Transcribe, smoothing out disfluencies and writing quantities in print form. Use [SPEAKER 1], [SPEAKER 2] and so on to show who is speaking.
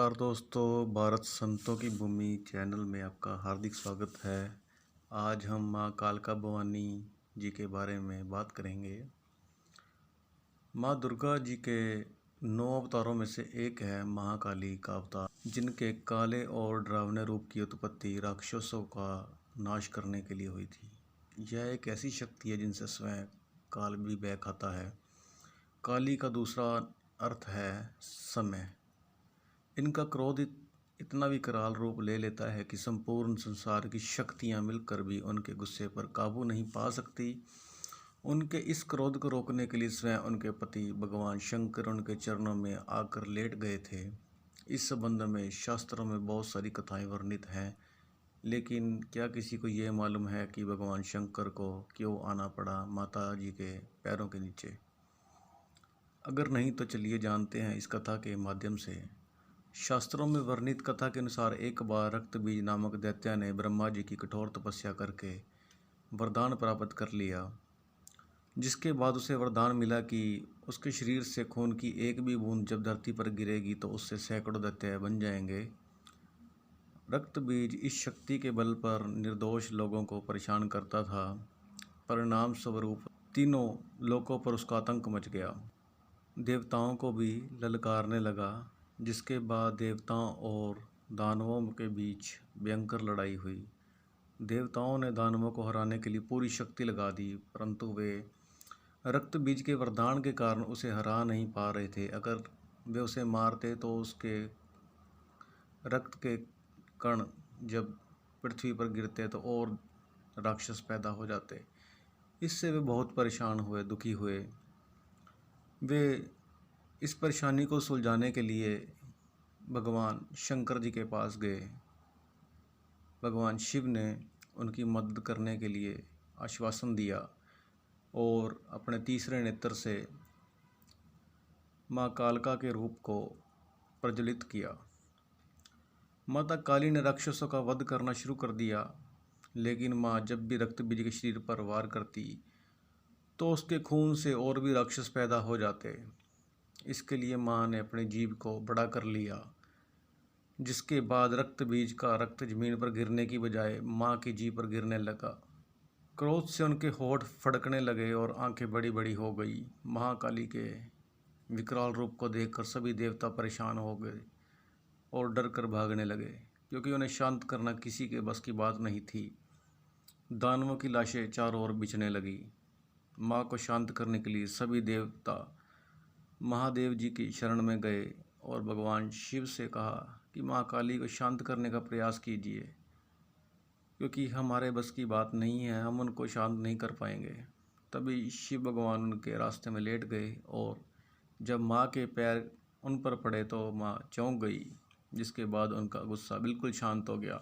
[SPEAKER 1] नमस्कार दोस्तों, भारत संतों की भूमि चैनल में आपका हार्दिक स्वागत है। आज हम माँ कालका भवानी जी के बारे में बात करेंगे। माँ दुर्गा जी के 9 अवतारों में से एक है महाकाली का अवतार, जिनके काले और डरावने रूप की उत्पत्ति राक्षसों का नाश करने के लिए हुई थी। यह एक ऐसी शक्ति है जिनसे स्वयं काल भी बह खाता है। काली का दूसरा अर्थ है समय। इनका क्रोध इतना विकराल रूप ले लेता है कि संपूर्ण संसार की शक्तियां मिलकर भी उनके गुस्से पर काबू नहीं पा सकती। उनके इस क्रोध को रोकने के लिए स्वयं उनके पति भगवान शंकर उनके चरणों में आकर लेट गए थे। इस संबंध में शास्त्रों में बहुत सारी कथाएं वर्णित हैं, लेकिन क्या किसी को ये मालूम है कि भगवान शंकर को क्यों आना पड़ा माता जी के पैरों के नीचे? अगर नहीं तो चलिए जानते हैं इस कथा के माध्यम से। शास्त्रों में वर्णित कथा के अनुसार एक बार रक्तबीज नामक दैत्य ने ब्रह्मा जी की कठोर तपस्या करके वरदान प्राप्त कर लिया, जिसके बाद उसे वरदान मिला कि उसके शरीर से खून की एक भी बूंद जब धरती पर गिरेगी तो उससे सैकड़ों दैत्य बन जाएंगे। रक्तबीज इस शक्ति के बल पर निर्दोष लोगों को परेशान करता था। परिणाम स्वरूप तीनों लोकों पर उसका आतंक मच गया। देवताओं को भी ललकारने लगा, जिसके बाद देवताओं और दानवों के बीच भयंकर लड़ाई हुई। देवताओं ने दानवों को हराने के लिए पूरी शक्ति लगा दी, परंतु वे रक्तबीज के वरदान के कारण उसे हरा नहीं पा रहे थे। अगर वे उसे मारते तो उसके रक्त के कण जब पृथ्वी पर गिरते तो और राक्षस पैदा हो जाते। इससे वे बहुत परेशान हुए, दुखी हुए। वे इस परेशानी को सुलझाने के लिए भगवान शंकर जी के पास गए। भगवान शिव ने उनकी मदद करने के लिए आश्वासन दिया और अपने तीसरे नेत्र से माँ कालका के रूप को प्रज्वलित किया। माता काली ने राक्षसों का वध करना शुरू कर दिया, लेकिन माँ जब भी रक्तबीज के शरीर पर वार करती तो उसके खून से और भी राक्षस पैदा हो जाते। इसके लिए माँ ने अपनी जीभ को बड़ा कर लिया, जिसके बाद रक्तबीज का रक्त जमीन पर गिरने की बजाय माँ की जीभ पर गिरने लगा। क्रोध से उनके होठ फड़कने लगे और आंखें बड़ी बड़ी हो गई। महाकाली के विकराल रूप को देखकर सभी देवता परेशान हो गए और डर कर भागने लगे, क्योंकि उन्हें शांत करना किसी के बस की बात नहीं थी। दानवों की लाशें चारों ओर बिछने लगी। माँ को शांत करने के लिए सभी देवता महादेव जी की शरण में गए और भगवान शिव से कहा कि माँ काली को शांत करने का प्रयास कीजिए, क्योंकि हमारे बस की बात नहीं है, हम उनको शांत नहीं कर पाएंगे। तभी शिव भगवान उनके रास्ते में लेट गए और जब माँ के पैर उन पर पड़े तो माँ चौंक गई, जिसके बाद उनका गुस्सा बिल्कुल शांत हो गया।